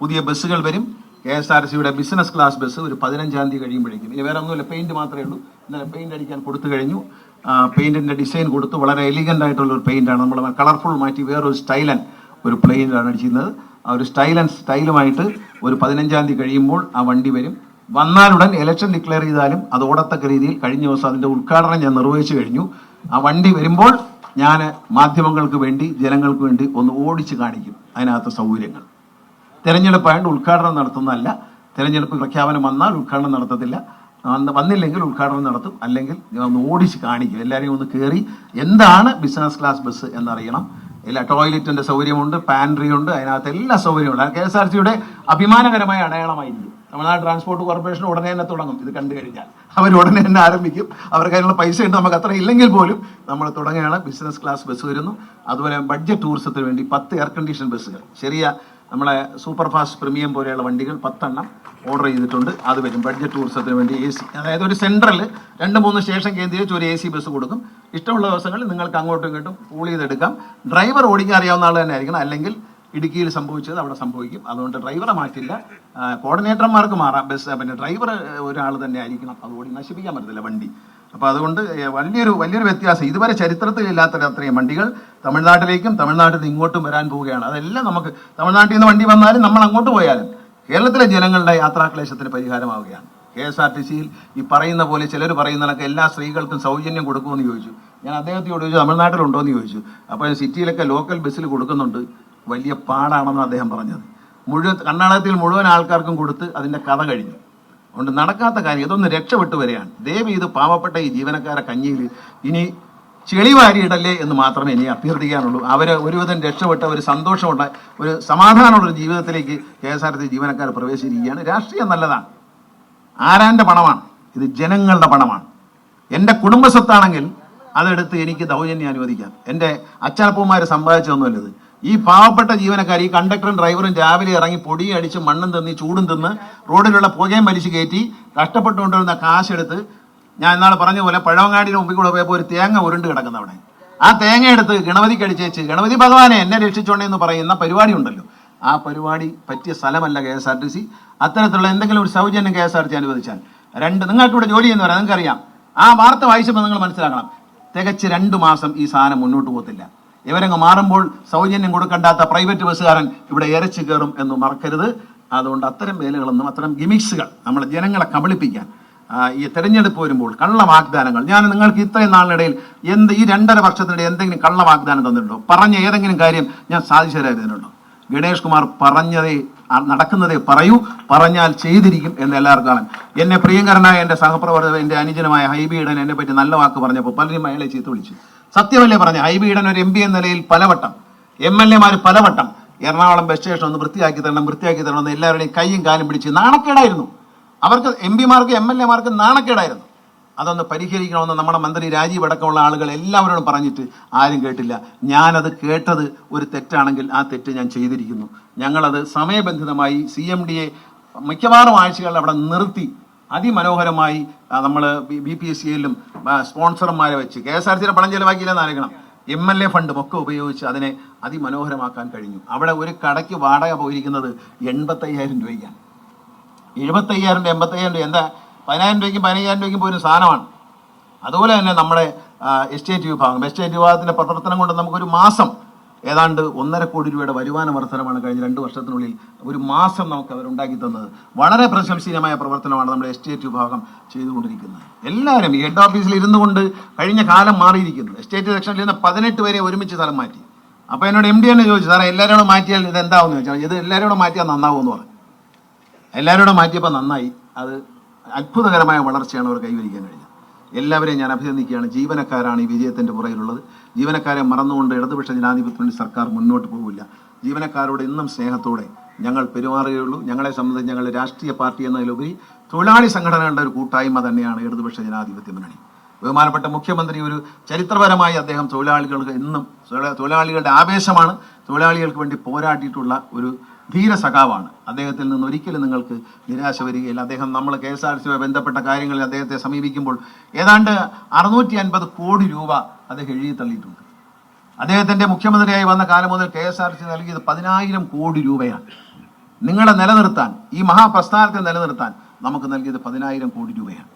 പുതിയ ബസ്സുകൾ വരും. KSRTCയുടെ ബിസിനസ് ക്ലാസ് ബസ് ഒരു 15-ാം തീയതി കഴിയുമ്പോഴേക്കും. ഇനി വേറെ ഒന്നുമില്ല, പെയിന്റ് മാത്രമേ ഉള്ളൂ. ഇന്നലെ പെയിന്റ് അടിക്കാൻ കൊടുത്തു കഴിഞ്ഞു. പെയിന്റിന്റെ ഡിസൈൻ കൊടുത്തു. വളരെ എലിഗന്റ് ആയിട്ടുള്ള ഒരു പെയിന്റാണ്. നമ്മൾ കളർഫുൾ മാറ്റി വേറൊരു സ്റ്റൈലൻ ഒരു പെയിന്റാണ് അടിച്ചിരുന്നത്. ആ ഒരു സ്റ്റൈലുമായിട്ട് ഒരു 15-ാം തീയതി കഴിയുമ്പോൾ ആ വണ്ടി വരും. വന്നാലുടൻ ഇലക്ഷൻ ഡിക്ലെയർ ചെയ്താലും അത് ഓടത്തക്ക രീതിയിൽ കഴിഞ്ഞ ദിവസം അതിന്റെ ഉദ്ഘാടനം ഞാൻ നിർവഹിച്ചു കഴിഞ്ഞു. ആ വണ്ടി വരുമ്പോൾ ഞാൻ മാധ്യമങ്ങൾക്ക് വേണ്ടി, ജനങ്ങൾക്ക് വേണ്ടി ഒന്ന് ഓടിച്ച് കാണിക്കും അതിനകത്ത് സൗകര്യങ്ങൾ. തെരഞ്ഞെടുപ്പായതുകൊണ്ട് ഉദ്ഘാടനം നടത്തുന്നതല്ല. തെരഞ്ഞെടുപ്പ് പ്രഖ്യാപനം വന്നാൽ ഉദ്ഘാടനം നടത്തത്തില്ല, വന്നില്ലെങ്കിൽ ഉദ്ഘാടനം നടത്തും. അല്ലെങ്കിൽ ഞാൻ ഒന്ന് ഓടിച്ച് കാണിക്കും. എല്ലാവരെയും ഒന്ന് കയറി എന്താണ് ബിസിനസ് ക്ലാസ് ബസ് എന്നറിയണം. എല്ലാ ടോയ്ലറ്റിന്റെ സൗകര്യമുണ്ട്, പാൻട്രി ഉണ്ട്, അതിനകത്ത് എല്ലാ സൗകര്യമുണ്ട്. KSRTCയുടെ അഭിമാനകരമായ അടയാളമായിരിക്കും. തമിഴ്നാട് ട്രാൻസ്പോർട്ട് കോർപ്പറേഷൻ ഉടനെ തന്നെ തുടങ്ങും. ഇത് കണ്ടു കഴിഞ്ഞാൽ അവർ ഉടനെ തന്നെ ആരംഭിക്കും. അവർക്ക് അതിനുള്ള പൈസ ഉണ്ട്, നമുക്ക് അത്ര ഇല്ലെങ്കിൽ പോലും നമ്മൾ തുടങ്ങുകയാണ്. ബിസിനസ് ക്ലാസ് ബസ് വരുന്നു. അതുപോലെ ബഡ്ജറ്റ് ടൂറിസത്തിന് വേണ്ടി 10 എയർ കണ്ടീഷൻ ബസ്സുകൾ, ചെറിയ നമ്മളെ സൂപ്പർ ഫാസ്റ്റ് പ്രീമിയം പോലെയുള്ള വണ്ടികൾ 10 എണ്ണം ഓർഡർ ചെയ്തിട്ടുണ്ട്. അത് വരും ബഡ്ജറ്റ് ടൂറിസത്തിന് വേണ്ടി. AC, അതായത് ഒരു സെൻട്രൽ 2-3 സ്റ്റേഷൻ കേന്ദ്രീകരിച്ച് ഒരു AC ബസ് കൊടുക്കും. ഇഷ്ടമുള്ള ദിവസങ്ങളിൽ നിങ്ങൾക്ക് അങ്ങോട്ടും ഇങ്ങോട്ടും പൂൾ ചെയ്തെടുക്കാം. ഡ്രൈവർ ഓടിക്കാൻ അറിയാവുന്ന ആൾ തന്നെ ആയിരിക്കണം, അല്ലെങ്കിൽ ഇടുക്കിയിൽ സംഭവിച്ചത് അവിടെ സംഭവിക്കും. അതുകൊണ്ട് ഡ്രൈവറെ മാറ്റില്ല, കോർഡിനേറ്റർമാർക്ക് മാറാം. ബസ് പിന്നെ ഡ്രൈവർ ഒരാൾ തന്നെ ആയിരിക്കണം. അത് ഓടി നശിപ്പിക്കാൻ പറ്റത്തില്ല വണ്ടി. അപ്പോൾ അതുകൊണ്ട് വലിയൊരു വ്യത്യാസം. ഇതുവരെ ചരിത്രത്തിൽ ഇല്ലാത്ത അത്രയും വണ്ടികൾ തമിഴ്നാട്ടിലേക്കും തമിഴ്നാട്ടിൽ നിന്ന് ഇങ്ങോട്ടും വരാൻ പോവുകയാണ്. അതെല്ലാം നമുക്ക് തമിഴ്നാട്ടിൽ നിന്ന് വണ്ടി വന്നാലും നമ്മൾ അങ്ങോട്ട് പോയാലും കേരളത്തിലെ ജനങ്ങളുടെ യാത്രാക്ലേശത്തിന് പരിഹാരമാവുകയാണ്. KSRTCയിൽ ഈ പറയുന്ന പോലെ ചിലർ പറയുന്നതൊക്കെ എല്ലാ സ്ത്രീകൾക്കും സൗജന്യം കൊടുക്കുമെന്ന് ചോദിച്ചു. ഞാൻ അദ്ദേഹത്തോട് ചോദിച്ചു തമിഴ്നാട്ടിലുണ്ടോ എന്ന് ചോദിച്ചു. അപ്പോൾ സിറ്റിയിലൊക്കെ ലോക്കൽ ബസ്സിൽ കൊടുക്കുന്നുണ്ട്, വലിയ പാടാണെന്ന് അദ്ദേഹം പറഞ്ഞത്. കർണാടകത്തിൽ മുഴുവൻ ആൾക്കാർക്കും കൊടുത്ത് അതിൻ്റെ കഥ കഴിഞ്ഞു. അതുകൊണ്ട് നടക്കാത്ത കാര്യം, ഇതൊന്ന് രക്ഷപ്പെട്ടു വരികയാണ്. ദയവ് ഇത് പാവപ്പെട്ട ഈ ജീവനക്കാരെ കഞ്ഞിയിൽ ഇനി ചെളി വാരിയിടല്ലേ എന്ന് മാത്രമേ ഇനി അഭ്യർത്ഥിക്കാനുള്ളൂ. അവരെ ഒരുവിധം രക്ഷപ്പെട്ട ഒരു സന്തോഷമുള്ള ഒരു സമാധാനമുള്ള ജീവിതത്തിലേക്ക് KSRTC ജീവനക്കാർ പ്രവേശിച്ചിരിക്കുകയാണ്. രാഷ്ട്രീയം നല്ലതാണ്, ആരാൻ്റെ പണമാണ് ഇത്? ജനങ്ങളുടെ പണമാണ്. എൻ്റെ കുടുംബസ്വത്താണെങ്കിൽ അതെടുത്ത് എനിക്ക് ദൗർജന്യം അനുവദിക്കാം. എൻ്റെ അച്ഛനപ്പന്മാർ സമ്പാദിച്ചതൊന്നുമല്ലത്. ഈ പാവപ്പെട്ട ജീവനക്കാർ, ഈ കണ്ടക്ടറും ഡ്രൈവറും രാവിലെ ഇറങ്ങി പൊടിയും അടിച്ച് മണ്ണും തിന്ന് ചൂടും തിന്ന് റോഡിലുള്ള പുകയും വലിച്ചു കയറ്റി കഷ്ടപ്പെട്ടുകൊണ്ടിരുന്ന കാശെടുത്ത്, ഞാൻ ഇന്നാൾ പറഞ്ഞ പോലെ പഴവങ്ങാടിയുടെ മുമ്പിൽ കൂടെ പോയപ്പോൾ ഒരു തേങ്ങ ഉരുണ്ട് കിടക്കുന്ന അവിടെ, ആ തേങ്ങ എടുത്ത് ഗണപതിക്ക് അടിച്ചേച്ച് ഗണപതി ഭഗവാനെ എന്നെ രക്ഷിച്ചോണേ എന്ന് പറയുന്ന പരിപാടി ഉണ്ടല്ലോ, ആ പരിപാടി പറ്റിയ സ്ഥലമല്ല KSRTC. അത്തരത്തിലുള്ള എന്തെങ്കിലും ഒരു സൗജന്യം KSRTC അനുവദിച്ചാൽ നിങ്ങൾക്ക് ഇവിടെ ജോലി എന്ന് പറയാം. നിങ്ങൾക്കറിയാം, ആ വാർത്ത വായിച്ചപ്പോൾ നിങ്ങൾ മനസ്സിലാക്കണം, തികച്ച് 2 മാസം ഈ സാധനം മുന്നോട്ട് പോകത്തില്ല. ഇവരങ്ങ് മാറുമ്പോൾ സൗജന്യം കൊടുക്കണ്ടാത്ത പ്രൈവറ്റ് ബസ്സുകാരൻ ഇവിടെ ഇരച്ചു കയറും എന്ന് മറക്കരുത്. അതുകൊണ്ട് അത്തരം വേലകളൊന്നും, അത്തരം ഗിമിക്സുകൾ നമ്മളെ ജനങ്ങളെ കബളിപ്പിക്കാൻ ഈ തെരഞ്ഞെടുപ്പ് വരുമ്പോൾ കള്ള വാഗ്ദാനങ്ങൾ, ഞാൻ നിങ്ങൾക്ക് ഇത്രയും നാളിനിടയിൽ ഈ 2.5 വർഷത്തിനിടെ എന്തെങ്കിലും കള്ള വാഗ്ദാനം തന്നിട്ടുണ്ടോ? പറഞ്ഞ ഏതെങ്കിലും കാര്യം ഞാൻ സാധിച്ചു തരുന്നുണ്ടോ? ഗണേഷ് കുമാർ നടക്കുന്നതേ പറയൂ, പറഞ്ഞാൽ ചെയ്തിരിക്കും എന്ന് എല്ലാവർക്കും കാണാൻ. എന്നെ പ്രിയങ്കരനായ എൻ്റെ സഹപ്രവർത്തകൻ, എൻ്റെ അനുജനമായ ഹൈബി ഈഡൻ എന്നെ പറ്റി നല്ല വാക്ക് പറഞ്ഞപ്പോൾ പലരും അയാളെ ചീത്ത വിളിച്ചു. സത്യമല്ലേ പറഞ്ഞ? ഹൈബി ഈഡൻ ഒരു MP എന്ന നിലയിൽ പലവട്ടം, MLA-മാർ പലവട്ടം എറണാകുളം ബസ് സ്റ്റേഷൻ ഒന്ന് വൃത്തിയാക്കി തരണം എന്ന് എല്ലാവരുടെയും കൈയും കാലും പിടിച്ച് നാണക്കേടായിരുന്നു. അവർക്ക് MP-മാർക്ക് MLA-മാർക്ക് നാണക്കേടായിരുന്നു. അതൊന്ന് പരിഹരിക്കണമെന്ന് നമ്മുടെ മന്ത്രി രാജീവ് അടക്കമുള്ള ആളുകൾ എല്ലാവരോടും പറഞ്ഞിട്ട് ആരും കേട്ടില്ല. ഞാനത് കേട്ടത് ഒരു തെറ്റാണെങ്കിൽ ആ തെറ്റ് ഞാൻ ചെയ്തിരിക്കുന്നു. ഞങ്ങളത് സമയബന്ധിതമായി CMDയെ മിക്കവാറും ആഴ്ചകളിൽ അവിടെ നിർത്തി അതിമനോഹരമായി നമ്മൾ BPSCയിലും സ്പോൺസർമാരെ വെച്ച് KSRTCയുടെ പണം ചെലവാക്കിയില്ലെന്ന് ആലോചിക്കണം. MLA ഫണ്ടും ഒക്കെ ഉപയോഗിച്ച് അതിനെ അതിമനോഹരമാക്കാൻ കഴിഞ്ഞു. അവിടെ ഒരു കടയ്ക്ക് വാടക പോയിരിക്കുന്നത് 85,000 രൂപയ്ക്കാണ്. 75,000 രൂപ 85,000 രൂപ എന്താ 10,000 രൂപയ്ക്കും 15,000 രൂപയ്ക്കും പോലും സാധനമാണ്. അതുപോലെ തന്നെ നമ്മുടെ എസ്റ്റേറ്റ് വിഭാഗത്തിന്റെ പ്രവർത്തനം കൊണ്ട് നമുക്കൊരു മാസം ഏതാണ്ട് 1.5 കോടി രൂപയുടെ വരുമാന വർധനമാണ് കഴിഞ്ഞ 2 വർഷത്തിനുള്ളിൽ ഒരു മാസം നമുക്ക് അവരുണ്ടാക്കി തന്നത്. വളരെ പ്രശംസനീയമായ പ്രവർത്തനമാണ് നമ്മുടെ എസ്റ്റേറ്റ് വിഭാഗം ചെയ്തുകൊണ്ടിരിക്കുന്നത്. എല്ലാവരും ഹെഡ് ഓഫീസിൽ ഇരുന്നു കൊണ്ട് കഴിഞ്ഞ കാലം മാറിയിരിക്കുന്നു. എസ്റ്റേറ്റ് സെക്ഷനിൽ നിന്ന് 18 പേരെ ഒരുമിച്ച് സ്ഥലം മാറ്റി. അപ്പോൾ എന്നോട് MD തന്നെ ചോദിച്ചു, സാറേ എല്ലാവരോടും മാറ്റിയാൽ ഇത് എന്താവുമെന്ന് ചോദിച്ചാൽ, ഇത് എല്ലാവരോടും മാറ്റിയാൽ നന്നാവുമെന്ന് പറഞ്ഞു. എല്ലാവരോടും മാറ്റിയപ്പോൾ നന്നായി. അത് അത്ഭുതകരമായ വളർച്ചയാണ് അവർ കൈവരിക്കാൻ കഴിഞ്ഞത്. എല്ലാവരെയും ഞാൻ അഭിനന്ദിക്കുകയാണ്. ജീവനക്കാരാണ് ഈ വിജയത്തിൻ്റെ പുറകിലുള്ളത്. ജീവനക്കാരെ മറന്നുകൊണ്ട് ഇടതുപക്ഷ ജനാധിപത്യ സർക്കാർ മുന്നോട്ട് പോകില്ല. ജീവനക്കാരോട് ഇന്നും സ്നേഹത്തോടെ ഞങ്ങൾ പെരുമാറുകയുള്ളൂ. ഞങ്ങളെ സംബന്ധിച്ച് ഞങ്ങൾ രാഷ്ട്രീയ പാർട്ടി എന്നതിലുപരി തൊഴിലാളി സംഘടനകളുടെ ഒരു കൂട്ടായ്മ തന്നെയാണ് ഇടതുപക്ഷ ജനാധിപത്യ മുന്നണി. ബഹുമാനപ്പെട്ട മുഖ്യമന്ത്രി ഒരു ചരിത്രപരമായി അദ്ദേഹം തൊഴിലാളികൾക്ക് എന്നും തൊഴിലാളികളുടെ ആവേശമാണ്, തൊഴിലാളികൾക്ക് വേണ്ടി പോരാടിയിട്ടുള്ള ഒരു ധീര സഖാവാണ്. അദ്ദേഹത്തിൽ നിന്ന് ഒരിക്കലും നിങ്ങൾക്ക് നിരാശ വരികയില്ല. അദ്ദേഹം നമ്മൾ KSRTCയുമായി ബന്ധപ്പെട്ട കാര്യങ്ങളിൽ അദ്ദേഹത്തെ സമീപിക്കുമ്പോൾ ഏതാണ്ട് 650 കോടി രൂപ അദ്ദേഹം എഴുതി തള്ളിയിട്ടുണ്ട്. അദ്ദേഹത്തിൻ്റെ മുഖ്യമന്ത്രിയായി വന്ന കാലം മുതൽ KSRTC നൽകിയത് 10,000 കോടി രൂപയാണ്. നിങ്ങളെ നിലനിർത്താൻ, ഈ മഹാപ്രസ്ഥാനത്തെ നിലനിർത്താൻ നമുക്ക് നൽകിയത് 10,000 കോടി രൂപയാണ്.